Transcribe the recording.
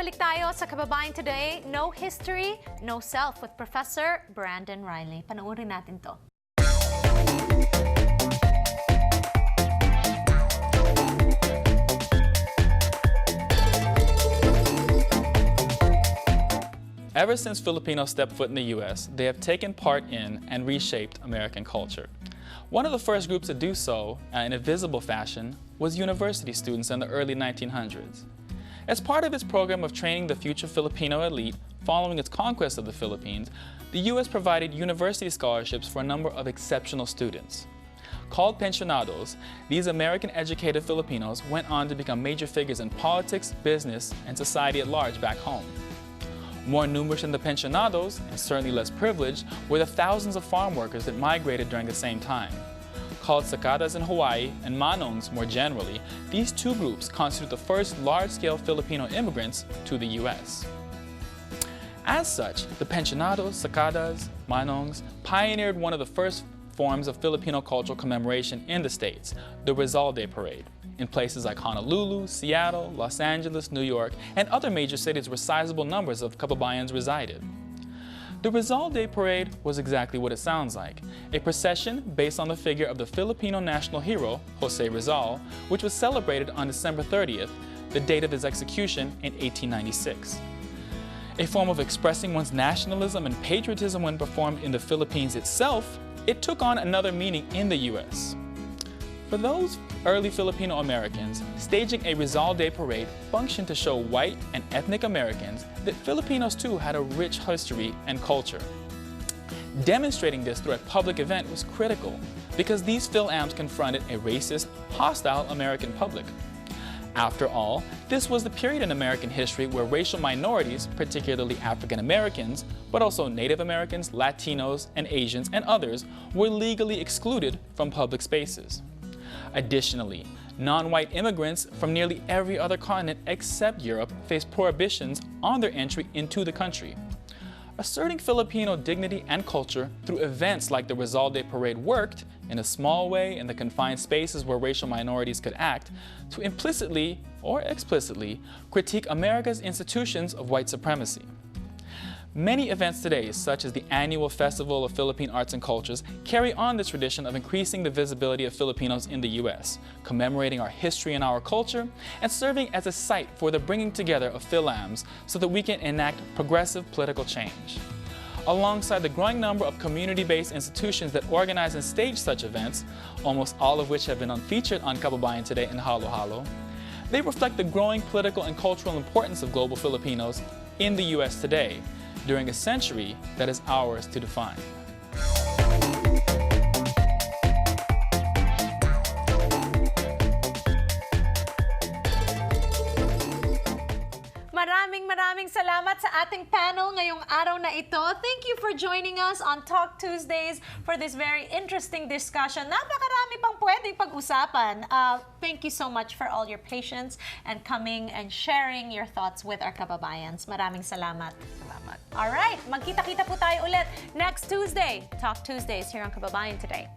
Babalik tayo sa Kababayan Today, Know History, Know Self with Professor Brandon Reilly. Panoorin natin to. Ever since Filipinos stepped foot in the U.S., they have taken part in and reshaped American culture. One of the first groups to do so in a visible fashion was university students in the early 1900s. As part of its program of training the future Filipino elite following its conquest of the Philippines, the U.S. provided university scholarships for a number of exceptional students. Called pensionados, these American-educated Filipinos went on to become major figures in politics, business, and society at large back home. More numerous than the pensionados, and certainly less privileged, were the thousands of farm workers that migrated during the same time. Called sakadas in Hawaii and manongs more generally, these two groups constitute the first large-scale Filipino immigrants to the U.S. As such, the pensionados, sakadas, manongs pioneered one of the first forms of Filipino cultural commemoration in the States, the Rizal Day Parade, in places like Honolulu, Seattle, Los Angeles, New York, and other major cities where sizable numbers of Kababayans resided. The Rizal Day Parade was exactly what it sounds like, a procession based on the figure of the Filipino national hero, Jose Rizal, which was celebrated on December 30th, the date of his execution in 1896. A form of expressing one's nationalism and patriotism when performed in the Philippines itself, it took on another meaning in the U.S. For those early Filipino Americans, staging a Rizal Day Parade functioned to show white and ethnic Americans that Filipinos too had a rich history and culture. Demonstrating this through a public event was critical because these Phil-Ams confronted a racist, hostile American public. After all, this was the period in American history where racial minorities, particularly African Americans, but also Native Americans, Latinos, and Asians, and others, were legally excluded from public spaces. Additionally, non-white immigrants from nearly every other continent except Europe faced prohibitions on their entry into the country. Asserting Filipino dignity and culture through events like the Rizal Day Parade worked, in a small way in the confined spaces where racial minorities could act, to implicitly or explicitly critique America's institutions of white supremacy. Many events today, such as the annual Festival of Philippine Arts and Cultures, carry on the tradition of increasing the visibility of Filipinos in the U.S., commemorating our history and our culture, and serving as a site for the bringing together of Phil-Ams so that we can enact progressive political change. Alongside the growing number of community-based institutions that organize and stage such events, almost all of which have been featured on Kababayan Today and Halo Halo, they reflect the growing political and cultural importance of global Filipinos in the U.S. today, during a century that is ours to define. Maraming salamat sa ating panel ngayong araw na ito. Thank you for joining us on Talk Tuesdays for this very interesting discussion. Napakarami pang pwedeng pag-usapan. Thank you so much for all your patience and coming and sharing your thoughts with our kababayans. Maraming salamat. Alright, magkita-kita po tayo ulit next Tuesday. Talk Tuesdays here on Kababayan Today.